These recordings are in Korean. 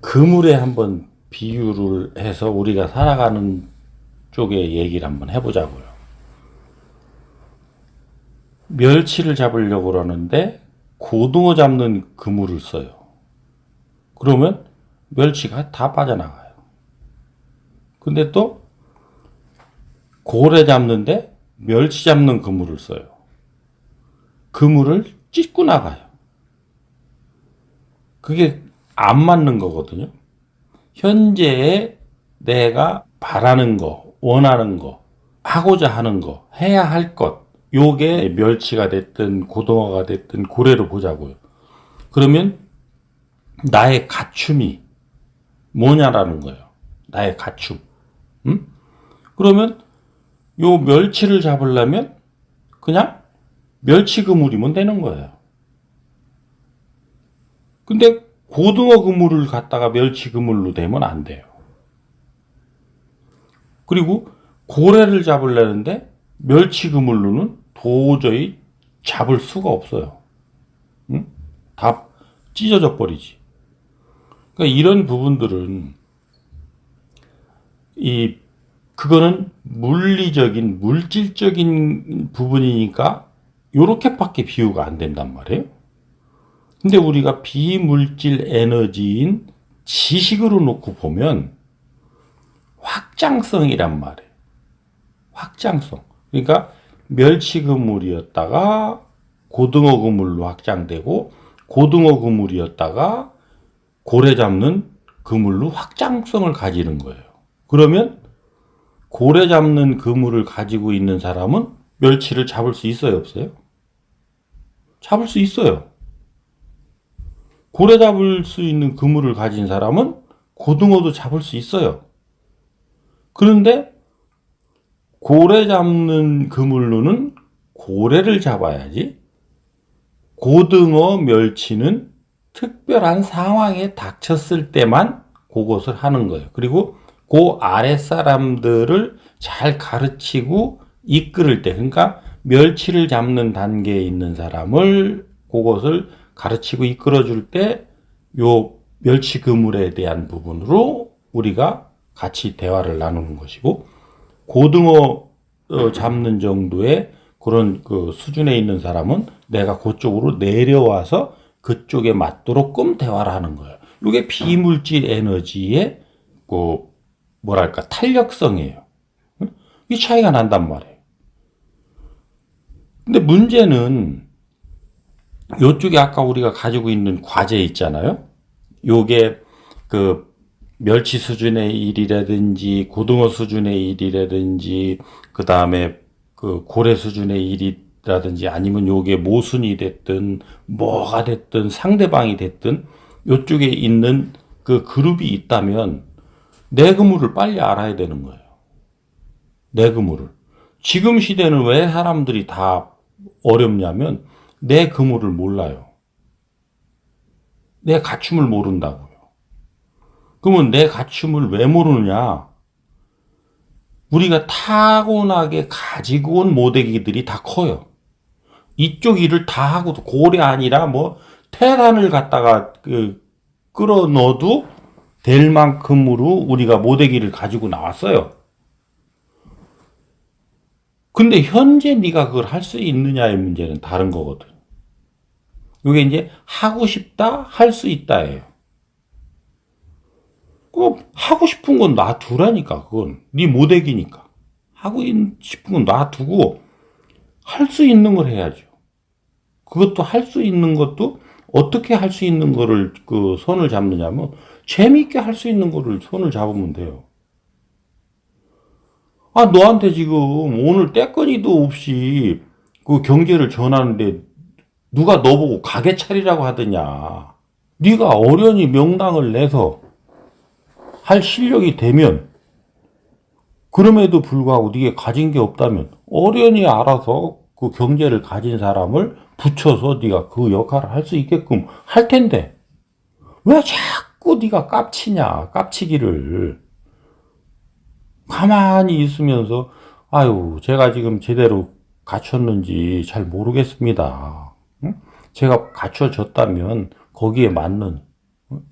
그물에 한번 비유를 해서 우리가 살아가는 쪽의 얘기를 한번 해보자고요. 멸치를 잡으려고 그러는데 고등어 잡는 그물을 써요. 그러면 멸치가 다 빠져나가요. 근데 또 고래 잡는데 멸치 잡는 그물을 써요. 그물을 찢고 나가요. 그게 안 맞는 거거든요. 현재의 내가 바라는 거, 원하는 거, 하고자 하는 거, 해야 할 것, 요게 멸치가 됐든 고등어가 됐든 고래로 보자고요. 그러면 나의 갖춤이 뭐냐라는 거예요. 나의 갖춤. 응? 그러면 요 멸치를 잡으려면 그냥 멸치 그물이면 되는 거예요. 근데 고등어 그물을 갖다가 멸치 그물로 되면 안 돼요. 그리고 고래를 잡으려는데 멸치 그물로는 도저히 잡을 수가 없어요. 응? 다 찢어져 버리지. 그러니까 이런 부분들은 그거는 물리적인 물질적인 부분이니까 요렇게밖에 비유가 안 된단 말이에요. 근데 우리가 비물질 에너지인 지식으로 놓고 보면 확장성이란 말이에요. 확장성. 그러니까 멸치 그물이었다가 고등어 그물로 확장되고 고등어 그물이었다가 고래 잡는 그물로 확장성을 가지는 거예요. 그러면 고래 잡는 그물을 가지고 있는 사람은 멸치를 잡을 수 있어요, 없어요? 잡을 수 있어요. 고래 잡을 수 있는 그물을 가진 사람은 고등어도 잡을 수 있어요. 그런데 고래 잡는 그물로는 고래를 잡아야지, 고등어, 멸치는 특별한 상황에 닥쳤을 때만 그것을 하는 거예요. 그리고 그 아랫사람들을 잘 가르치고 이끌을 때, 그러니까 멸치를 잡는 단계에 있는 사람을 그것을 가르치고 이끌어 줄 때 요 멸치 그물에 대한 부분으로 우리가 같이 대화를 나누는 것이고, 고등어 잡는 정도의 그런 그 수준에 있는 사람은 내가 그쪽으로 내려와서 그쪽에 맞도록끔 대화를 하는 거예요. 이게 비물질 에너지의 그 뭐랄까 탄력성이에요. 이 차이가 난단 말이에요. 근데 문제는 요쪽에 아까 우리가 가지고 있는 과제 있잖아요. 요게 그 멸치 수준의 일이라든지 고등어 수준의 일이라든지 그 다음에 그 고래 수준의 일이라든지 아니면 요게 모순이 됐든 뭐가 됐든 상대방이 됐든 요쪽에 있는 그 그룹이 있다면 내 그물을 빨리 알아야 되는 거예요. 내 그물을. 지금 시대는 왜 사람들이 다 어렵냐면 내 그물을 몰라요. 내 갖춤을 모른다고요. 그러면 내 갖춤을 왜 모르느냐? 우리가 타고나게 가지고 온 모대기들이 다 커요. 이쪽 일을 다 하고도 고래 아니라 뭐 테란을 갖다가 끌어 넣어도 될 만큼으로 우리가 모대기를 가지고 나왔어요. 근데 현재 네가 그걸 할 수 있느냐의 문제는 다른 거거든. 이게 이제 하고 싶다, 할 수 있다예요. 하고 싶은 건 놔두라니까. 그건 네 모대기니까. 하고 싶은 건 놔두고 할 수 있는 걸 해야죠. 그것도 할 수 있는 것도 어떻게 할 수 있는 거를 그 손을 잡느냐면 재미있게 할 수 있는 거를 손을 잡으면 돼요. 아, 너한테 지금 오늘 때거니도 없이 그 경제를 전하는데 누가 너보고 가게 차리라고 하더냐. 네가 어련히 명당을 내서 할 실력이 되면, 그럼에도 불구하고 네가 가진 게 없다면 어련히 알아서 그 경제를 가진 사람을 붙여서 네가 그 역할을 할 수 있게끔 할 텐데 왜 자꾸 네가 깝치냐. 깝치기를. 가만히 있으면서 아유, 제가 지금 제대로 갖췄는지 잘 모르겠습니다. 응? 제가 갖춰졌다면 거기에 맞는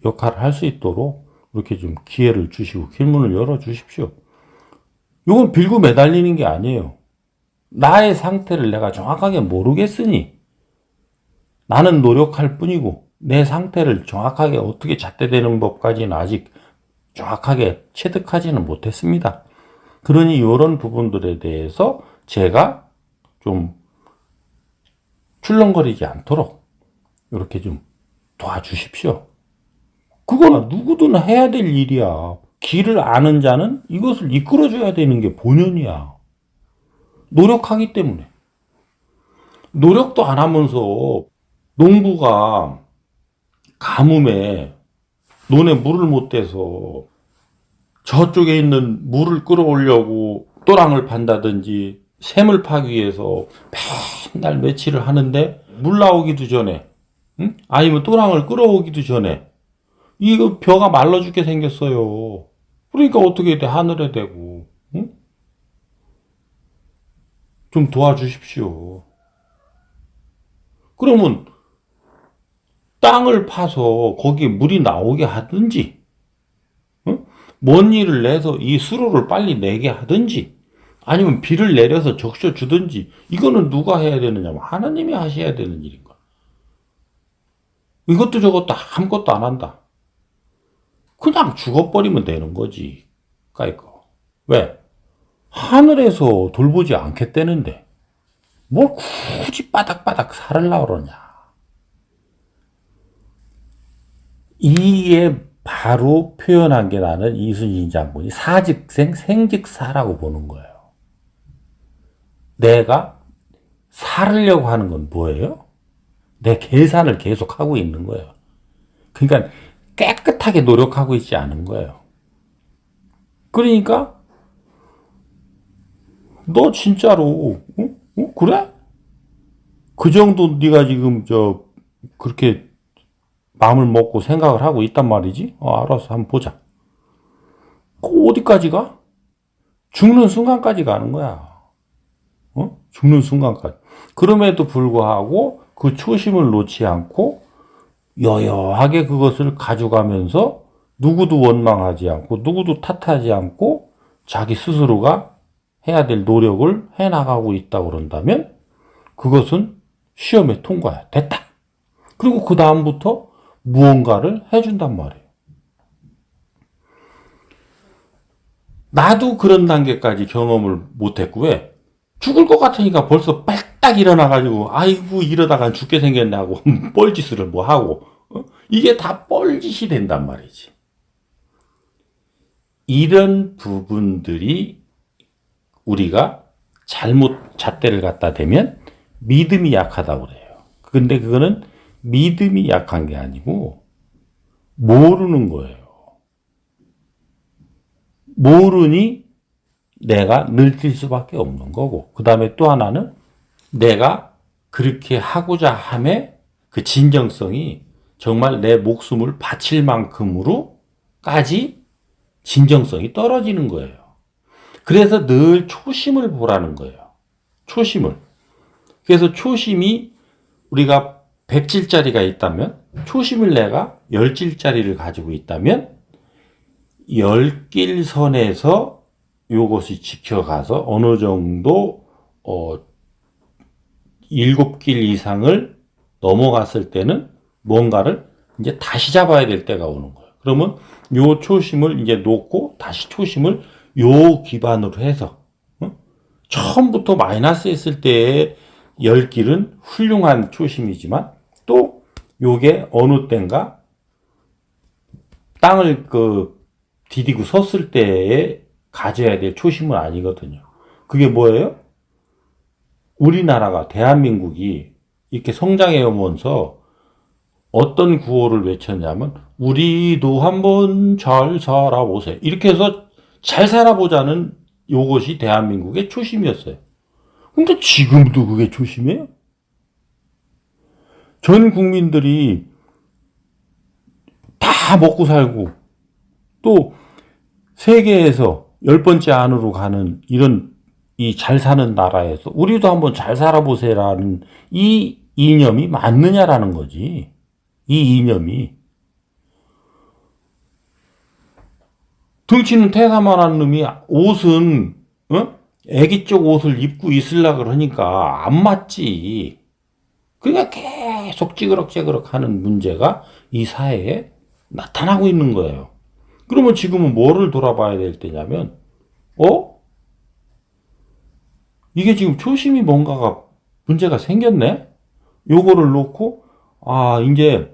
역할을 할 수 있도록 이렇게 좀 기회를 주시고 길문을 열어 주십시오. 이건 빌고 매달리는 게 아니에요. 나의 상태를 내가 정확하게 모르겠으니 나는 노력할 뿐이고 내 상태를 정확하게 어떻게 잣대되는 법까지는 아직 정확하게 체득하지는 못했습니다. 그러니 이런 부분들에 대해서 제가 좀 출렁거리지 않도록 이렇게 좀 도와주십시오. 그거는 누구든 해야 될 일이야. 길을 아는 자는 이것을 이끌어줘야 되는 게 본연이야. 노력하기 때문에. 노력도 안 하면서 농부가 가뭄에 논에 물을 못 대서 저쪽에 있는 물을 끌어오려고 또랑을 판다든지 샘을 파기 위해서 맨날 며칠을 하는데 물 나오기도 전에, 응? 아니면 또랑을 끌어오기도 전에 이거 벼가 말라 죽게 생겼어요. 그러니까 어떻게 돼? 하늘에 대고. 응? 좀 도와주십시오. 그러면 땅을 파서 거기에 물이 나오게 하든지, 응? 먼 일을 내서 이 수로를 빨리 내게 하든지, 아니면 비를 내려서 적셔 주든지, 이거는 누가 해야 되느냐면 하나님이 하셔야 되는 일인 거야. 이것도 저것도 아무것도 안 한다. 그냥 죽어버리면 되는 거지. 까이거. 왜? 하늘에서 돌보지 않겠다는데 뭘 굳이 바닥바닥 살으려고 그러냐. 이게 바로 표현한 게 나는 이순신 장군이 사직생 생직사라고 보는 거예요. 내가 살으려고 하는 건 뭐예요? 내 계산을 계속 하고 있는 거예요. 그러니까 깨끗하게 노력하고 있지 않은 거예요. 그러니까 너 진짜로 그래? 그 정도 네가 지금 그렇게 마음을 먹고 생각을 하고 있단 말이지? 알았어, 한번 보자. 어디까지 가? 죽는 순간까지 가는 거야. 죽는 순간까지. 그럼에도 불구하고 그 초심을 놓지 않고 여여하게 그것을 가져가면서 누구도 원망하지 않고 누구도 탓하지 않고 자기 스스로가 해야 될 노력을 해나가고 있다고 그런다면 그것은 시험에 통과야. 됐다. 그리고 그 다음부터 무언가를 해준단 말이에요. 나도 그런 단계까지 경험을 못했고 왜? 죽을 것 같으니까 벌써 빨딱 일어나가지고 아이고 이러다가 죽게 생겼네 하고 뻘짓을 뭐 하고 이게 다 뻘짓이 된단 말이지. 이런 부분들이 우리가 잘못 잣대를 갖다 대면 믿음이 약하다고 그래요. 근데 그거는 믿음이 약한 게 아니고 모르는 거예요. 모르니 내가 늙힐 수밖에 없는 거고 그 다음에 또 하나는 내가 그렇게 하고자 함에 그 진정성이 정말 내 목숨을 바칠 만큼으로까지 진정성이 떨어지는 거예요. 그래서 늘 초심을 보라는 거예요. 초심을. 그래서 초심이 우리가 100질짜리가 있다면 초심을 내가 10질짜리를 가지고 있다면 10길 선에서 요것이 지켜가서 어느 정도 7길 이상을 넘어갔을 때는 뭔가를 이제 다시 잡아야 될 때가 오는 거예요. 그러면 요 초심을 이제 놓고 다시 초심을 요 기반으로 해서 처음부터 마이너스 했을 때의 10길은 훌륭한 초심이지만 또 요게 어느 때인가 땅을 디디고 섰을 때에 가져야 될 초심은 아니거든요. 그게 뭐예요? 우리나라가 대한민국이 이렇게 성장해 오면서 어떤 구호를 외쳤냐면 우리도 한번 잘 살아보세요. 이렇게 해서 잘 살아보자는 요것이 대한민국의 초심이었어요. 근데 지금도 그게 초심이에요? 전 국민들이 다 먹고 살고 또 세계에서 10번째 안으로 가는 이런 이 잘 사는 나라에서 우리도 한번 잘 살아보세요라는 이 이념이 맞느냐라는 거지. 이 이념이. 등치는 태사만한 놈이 옷은 애기 쪽 옷을 입고 있으려고 그러니까 안 맞지. 그러니까 계속 찌그럭찌그럭 하는 문제가 이 사회에 나타나고 있는 거예요. 그러면 지금은 뭐를 돌아봐야 될 때냐면 이게 지금 초심이 뭔가가 문제가 생겼네? 요거를 놓고 이제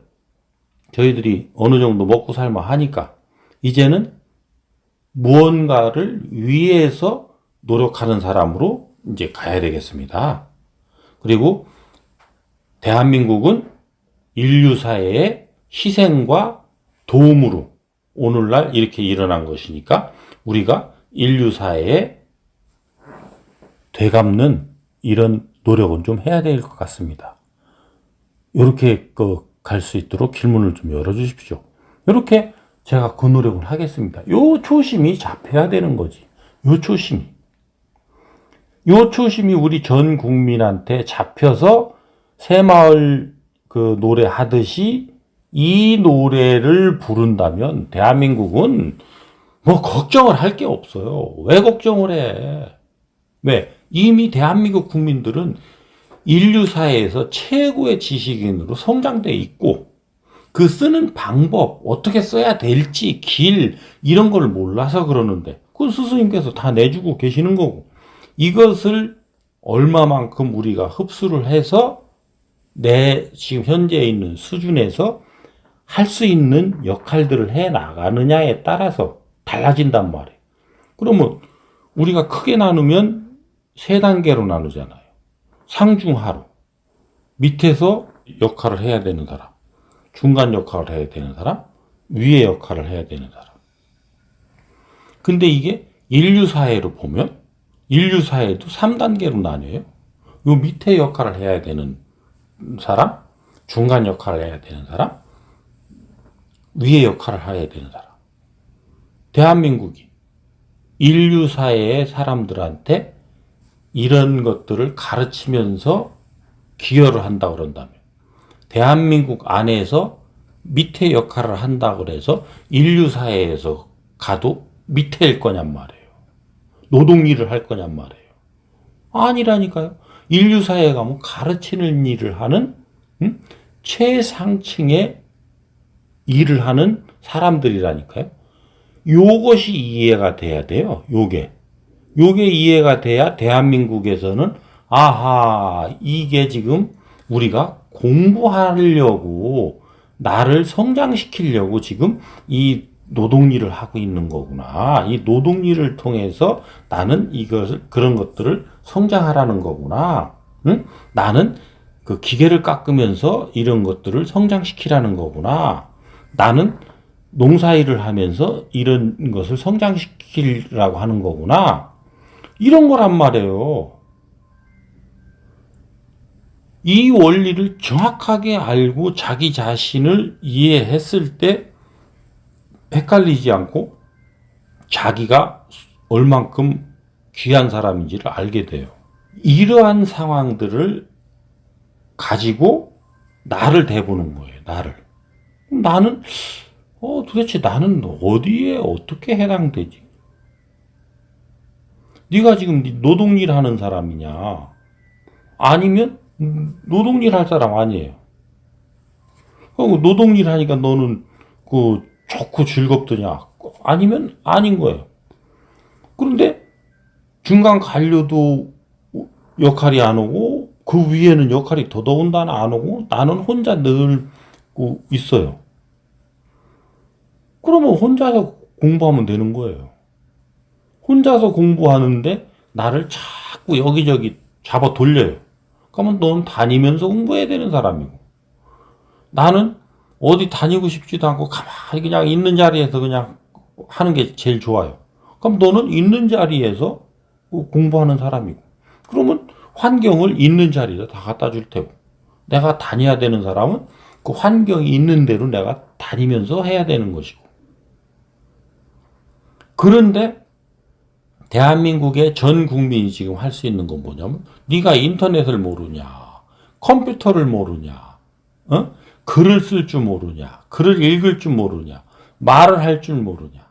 저희들이 어느 정도 먹고 살마 하니까 이제는 무언가를 위해서 노력하는 사람으로 이제 가야 되겠습니다. 그리고 대한민국은 인류사회의 희생과 도움으로 오늘날 이렇게 일어난 것이니까 우리가 인류사회에 되갚는 이런 노력은 좀 해야 될 것 같습니다. 이렇게 갈 수 있도록 길문을 좀 열어주십시오. 이렇게 제가 그 노력을 하겠습니다. 요 초심이 잡혀야 되는 거지. 요 초심이 우리 전 국민한테 잡혀서 새마을 노래 하듯이 이 노래를 부른다면 대한민국은 뭐 걱정을 할 게 없어요. 왜 걱정을 해? 왜? 이미 대한민국 국민들은 인류사회에서 최고의 지식인으로 성장돼 있고 그 쓰는 방법, 어떻게 써야 될지, 길 이런 걸 몰라서 그러는데 그 스스님께서 다 내주고 계시는 거고 이것을 얼마만큼 우리가 흡수를 해서 내 지금 현재 있는 수준에서 할 수 있는 역할들을 해 나가느냐에 따라서 달라진단 말이에요. 그러면 우리가 크게 나누면 세 단계로 나누잖아요. 상중하로. 밑에서 역할을 해야 되는 사람, 중간 역할을 해야 되는 사람, 위의 역할을 해야 되는 사람. 근데 이게 인류사회로 보면 인류사회도 3단계로 나뉘어요. 요 밑에 역할을 해야 되는 사람, 중간 역할을 해야 되는 사람, 위의 역할을 해야 되는 사람. 대한민국이 인류사회의 사람들한테 이런 것들을 가르치면서 기여를 한다 그런다면 대한민국 안에서 밑에 역할을 한다 그래서 인류사회에서 가도 밑에일 거냔 말이에요. 노동일을 할 거냔 말이에요. 아니라니까요. 인류사회에 가면 가르치는 일을 하는 최상층의 일을 하는 사람들이라니까요. 요것이 이해가 돼야 돼요. 요게 이해가 돼야 대한민국에서는 이게 지금 우리가 공부하려고 나를 성장시키려고 지금 이 노동일을 하고 있는 거구나. 이 노동일을 통해서 나는 그런 것들을 성장하라는 거구나. 응? 나는 그 기계를 깎으면서 이런 것들을 성장시키라는 거구나. 나는 농사일을 하면서 이런 것을 성장시키라고 하는 거구나. 이런 거란 말이에요. 이 원리를 정확하게 알고 자기 자신을 이해했을 때 헷갈리지 않고 자기가 얼만큼 귀한 사람인지를 알게 돼요. 이러한 상황들을 가지고 나를 대보는 거예요. 나는 도대체 나는 어디에 어떻게 해당되지? 네가 지금 노동일 하는 사람이냐? 아니면 노동일 할 사람 아니에요. 노동일 하니까 너는 좋고 즐겁더냐? 아니면 아닌 거예요. 그런데 중간 관료도 역할이 안 오고 그 위에는 역할이 더더군다나 안 오고 나는 혼자 늘고 있어요. 그러면 혼자서 공부하면 되는 거예요. 혼자서 공부하는데 나를 자꾸 여기저기 잡아 돌려요. 그러면 너는 다니면서 공부해야 되는 사람이고 나는 어디 다니고 싶지도 않고 가만히 그냥 있는 자리에서 그냥 하는 게 제일 좋아요. 그럼 너는 있는 자리에서 공부하는 사람이고 그러면 환경을 있는 자리에 다 갖다 줄 테고 내가 다녀야 되는 사람은 그 환경이 있는 대로 내가 다니면서 해야 되는 것이고 그런데 대한민국의 전 국민이 지금 할 수 있는 건 뭐냐면 네가 인터넷을 모르냐 컴퓨터를 모르냐 글을 쓸 줄 모르냐 글을 읽을 줄 모르냐 말을 할 줄 모르냐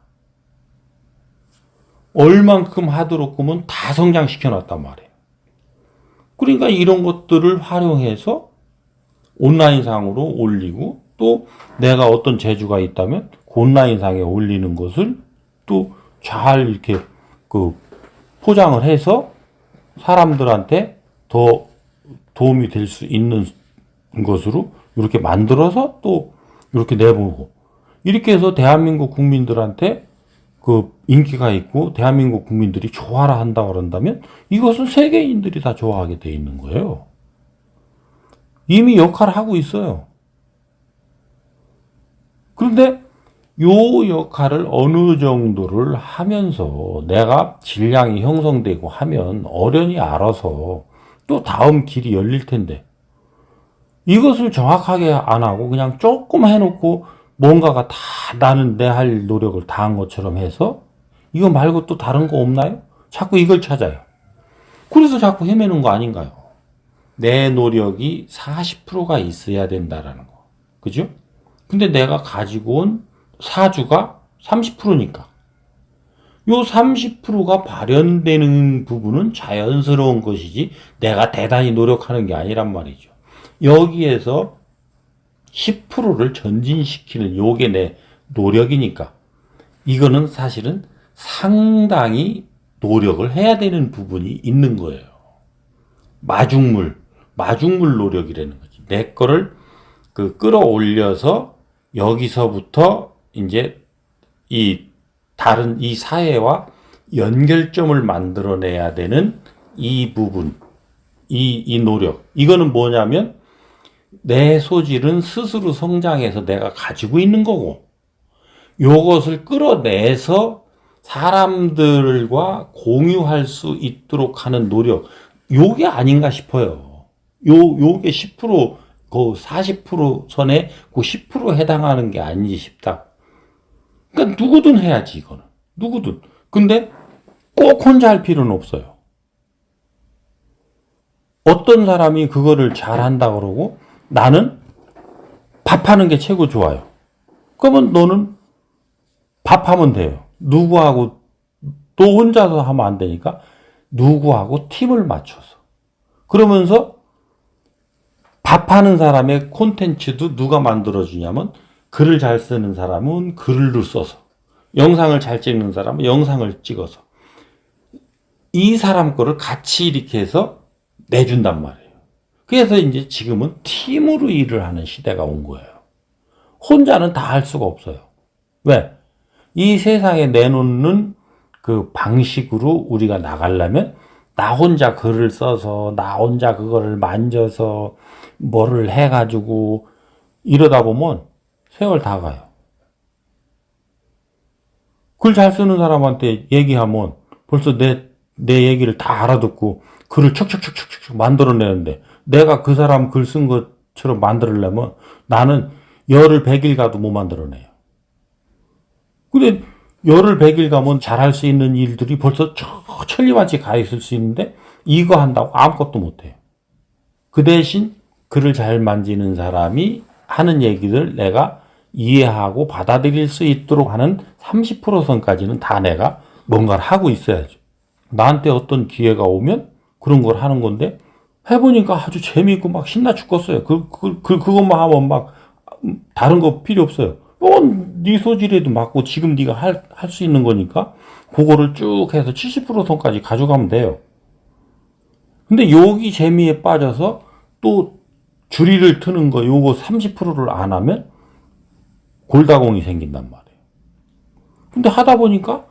얼만큼 하도록 그러면 다 성장시켜 놨단 말이에요. 그러니까 이런 것들을 활용해서 온라인상으로 올리고, 또 내가 어떤 재주가 있다면 그 온라인상에 올리는 것을 또 잘 이렇게 그 포장을 해서 사람들한테 더 도움이 될 수 있는 것으로 이렇게 만들어서 또 이렇게 내보고, 이렇게 해서 대한민국 국민들한테 그 인기가 있고 대한민국 국민들이 좋아라 한다 그런다면 이것은 세계인들이 다 좋아하게 돼 있는 거예요. 이미 역할을 하고 있어요. 그런데 요 역할을 어느 정도를 하면서 내가 질량이 형성되고 하면 어련히 알아서 또 다음 길이 열릴 텐데, 이것을 정확하게 안 하고 그냥 조금 해놓고 뭔가가 다 나는 내 할 노력을 다 한 것처럼 해서 이거 말고 또 다른 거 없나요? 자꾸 이걸 찾아요. 그래서 자꾸 헤매는 거 아닌가요? 내 노력이 40%가 있어야 된다라는 거. 그죠? 근데 내가 가지고 온 사주가 30%니까. 요 30%가 발현되는 부분은 자연스러운 것이지 내가 대단히 노력하는 게 아니란 말이죠. 여기에서 10%를 전진시키는 요게 내 노력이니까 이거는 사실은 상당히 노력을 해야 되는 부분이 있는 거예요. 마중물 노력이라는 거지. 내 거를 그 끌어올려서 여기서부터 이제 이 다른 이 사회와 연결점을 만들어내야 되는 이 부분, 이 노력. 이거는 뭐냐면 내 소질은 스스로 성장해서 내가 가지고 있는 거고, 요것을 끌어내서 사람들과 공유할 수 있도록 하는 노력, 요게 아닌가 싶어요. 요게 10%, 그 40% 선에 그 10% 해당하는 게 아니지 싶다. 그러니까 누구든 해야지, 이거는. 누구든. 근데 꼭 혼자 할 필요는 없어요. 어떤 사람이 그거를 잘한다 그러고 나는 밥하는 게 최고 좋아요. 그러면 너는 밥하면 돼요. 누구하고 또 혼자서 하면 안 되니까 누구하고 팀을 맞춰서. 그러면서 밥하는 사람의 콘텐츠도 누가 만들어주냐면 글을 잘 쓰는 사람은 글을 써서, 영상을 잘 찍는 사람은 영상을 찍어서 이 사람 거를 같이 이렇게 해서 내준단 말이에요. 그래서 이제 지금은 팀으로 일을 하는 시대가 온 거예요. 혼자는 다 할 수가 없어요. 왜? 이 세상에 내놓는 그 방식으로 우리가 나가려면 나 혼자 글을 써서 나 혼자 그거를 만져서 뭐를 해가지고 이러다 보면 세월 다 가요. 글 잘 쓰는 사람한테 얘기하면 벌써 내 얘기를 다 알아듣고 글을 척척척척척 만들어내는데, 내가 그 사람 글 쓴 것처럼 만들려면 나는 열흘 100일 가도 못 만들어내요. 근데 열흘 100일 가면 잘할 수 있는 일들이 벌써 천리만치 가 있을 수 있는데 이거 한다고 아무것도 못해요. 그 대신 글을 잘 만지는 사람이 하는 얘기를 내가 이해하고 받아들일 수 있도록 하는 30% 선까지는 다 내가 뭔가를 하고 있어야죠. 나한테 어떤 기회가 오면 그런 걸 하는 건데, 해보니까 아주 재미있고 막 신나 죽겠어요. 그것만 하면 막 다른 거 필요 없어요. 네 소질에도 맞고 지금 네가 할 수 있는 거니까 그거를 쭉 해서 70% 선까지 가져가면 돼요. 근데 여기 재미에 빠져서 또 줄이를 트는 거 요거 30%를 안 하면 골다공이 생긴단 말이에요. 근데 하다 보니까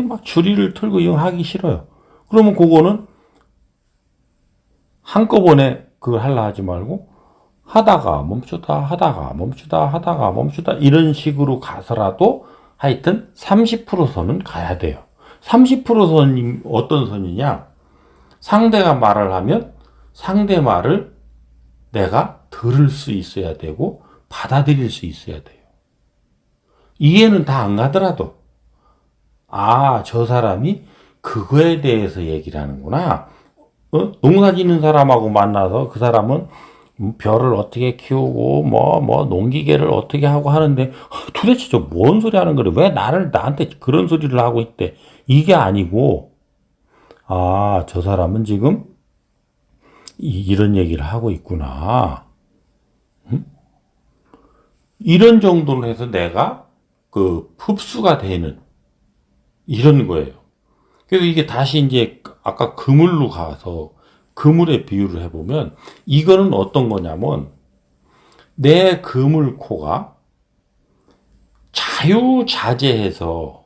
막 줄이를 틀고 이거 하기 싫어요. 그러면 그거는 한꺼번에 그걸 하려 하지 말고 하다가 멈추다 이런 식으로 가서라도 하여튼 30% 선은 가야 돼요. 30% 선이 어떤 선이냐? 상대가 말을 하면 상대 말을 내가 들을 수 있어야 되고 받아들일 수 있어야 돼요. 이해는 다 안 가더라도 저 사람이 그거에 대해서 얘기를 하는구나. 농사 짓는 사람하고 만나서 그 사람은 별을 어떻게 키우고 뭐 농기계를 어떻게 하고 하는데 도대체 저 뭔 소리 하는 거래? 왜 나한테 그런 소리를 하고 있대? 이게 아니고 저 사람은 지금 이런 얘기를 하고 있구나. 이런 정도로 해서 내가 그 흡수가 되는 이런 거예요. 그래서 이게 다시 이제 아까 그물로 가서 그물에 비유를 해보면 이거는 어떤 거냐면 내 그물코가 자유자재해서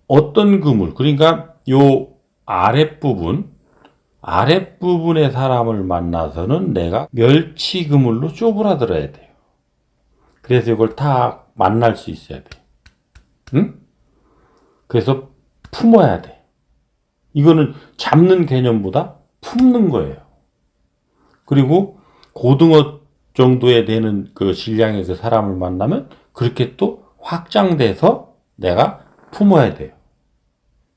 어떤 그물, 그러니까 요 아랫부분의 사람을 만나서는 내가 멸치 그물로 쪼그라들어야 돼요. 그래서 이걸 다 만날 수 있어야 돼. 응? 그래서 품어야 돼. 이거는 잡는 개념보다 품는 거예요. 그리고 고등어 정도에 되는 그 질량의 그 사람을 만나면 그렇게 또 확장돼서 내가 품어야 돼요.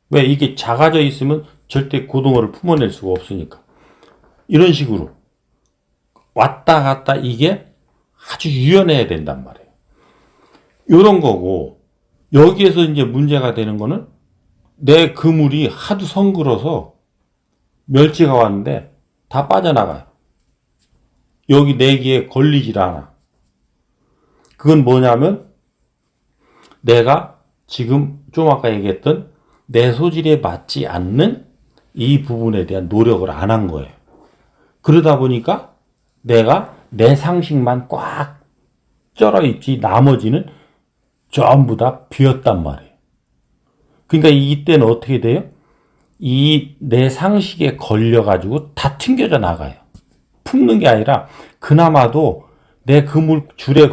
왜? 이게 작아져 있으면 절대 고등어를 품어낼 수가 없으니까. 이런 식으로 왔다 갔다 이게 아주 유연해야 된단 말이에요. 이런 거고, 여기에서 이제 문제가 되는 거는 내 그물이 하도 성글어서 멸치가 왔는데 다 빠져나가요. 여기 내기에 걸리질 않아. 그건 뭐냐면 내가 지금 좀 아까 얘기했던 내 소질에 맞지 않는 이 부분에 대한 노력을 안 한 거예요. 그러다 보니까 내가 내 상식만 꽉 쩔어 있지 나머지는 전부 다 비었단 말이에요. 그러니까 이때는 어떻게 돼요? 이 내 상식에 걸려가지고 다 튕겨져 나가요. 품는 게 아니라 그나마도 내 그물 줄에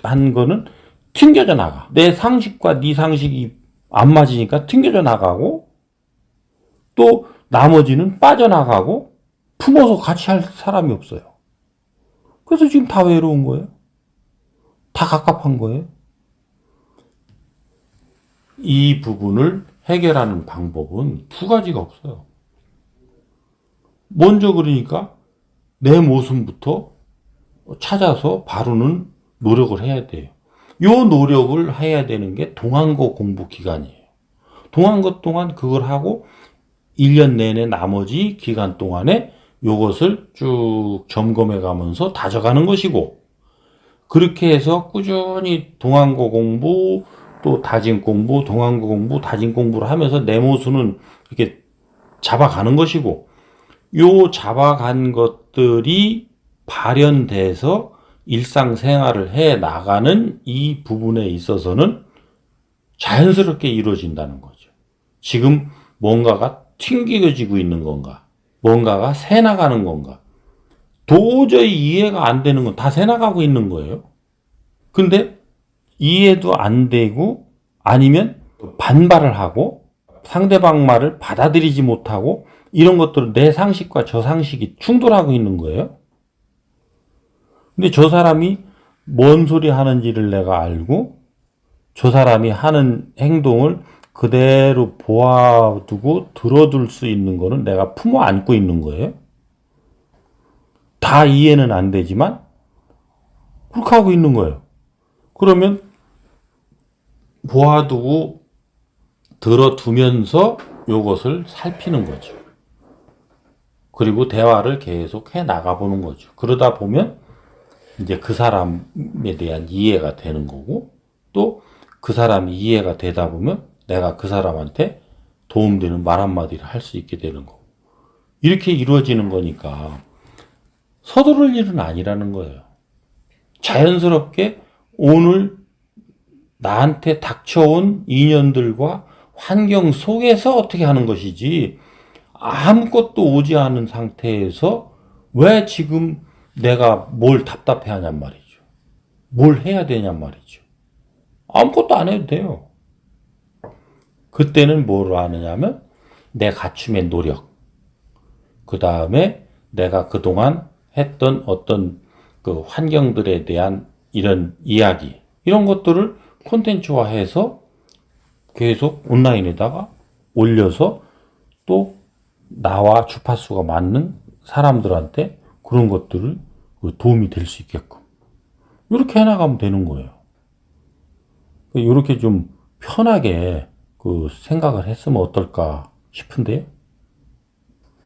한 거는 튕겨져 나가. 내 상식과 네 상식이 안 맞으니까 튕겨져 나가고 또 나머지는 빠져나가고 품어서 같이 할 사람이 없어요. 그래서 지금 다 외로운 거예요. 다 갑갑한 거예요. 이 부분을 해결하는 방법은 두 가지가 없어요. 먼저 그러니까 내 모습부터 찾아서 바로는 노력을 해야 돼요. 요 노력을 해야 되는 게 동안고 공부 기간이에요. 동안고 동안 그걸 하고 1년 내내 나머지 기간 동안에 요것을 쭉 점검해 가면서 다져가는 것이고, 그렇게 해서 꾸준히 동안고 공부, 또 다진 공부, 동안고 공부, 다진 공부를 하면서 내 모습은 이렇게 잡아가는 것이고, 요 잡아간 것들이 발현돼서 일상생활을 해 나가는 이 부분에 있어서는 자연스럽게 이루어진다는 거죠. 지금 뭔가가 튕겨지고 있는 건가? 뭔가가 새 나가는 건가? 도저히 이해가 안 되는 건 다 새 나가고 있는 거예요. 근데 이해도 안 되고 아니면 반발을 하고 상대방 말을 받아들이지 못하고 이런 것들은 내 상식과 저 상식이 충돌하고 있는 거예요. 근데 저 사람이 뭔 소리 하는지를 내가 알고 저 사람이 하는 행동을 그대로 보아두고 들어둘 수 있는 거는 내가 품어 안고 있는 거예요. 다 이해는 안 되지만 그렇게 하고 있는 거예요. 그러면 보아두고 들어두면서 이것을 살피는 거죠. 그리고 대화를 계속 해 나가보는 거죠. 그러다 보면 이제 그 사람에 대한 이해가 되는 거고, 또 그 사람이 이해가 되다 보면 내가 그 사람한테 도움되는 말 한마디를 할 수 있게 되는 거고, 이렇게 이루어지는 거니까 서두를 일은 아니라는 거예요. 자연스럽게 오늘 나한테 닥쳐온 인연들과 환경 속에서 어떻게 하는 것이지, 아무것도 오지 않은 상태에서 왜 지금 내가 뭘 답답해 하냔 말이죠. 뭘 해야 되냔 말이죠. 아무것도 안 해도 돼요. 그때는 뭘 하느냐면 내 갖춤의 노력, 그 다음에 내가 그동안 했던 어떤 그 환경들에 대한 이런 이야기, 이런 것들을 콘텐츠화해서 계속 온라인에다가 올려서 또 나와 주파수가 맞는 사람들한테 그런 것들을 도움이 될 수 있게끔 이렇게 해나가면 되는 거예요. 이렇게 좀 편하게 생각을 했으면 어떨까 싶은데요.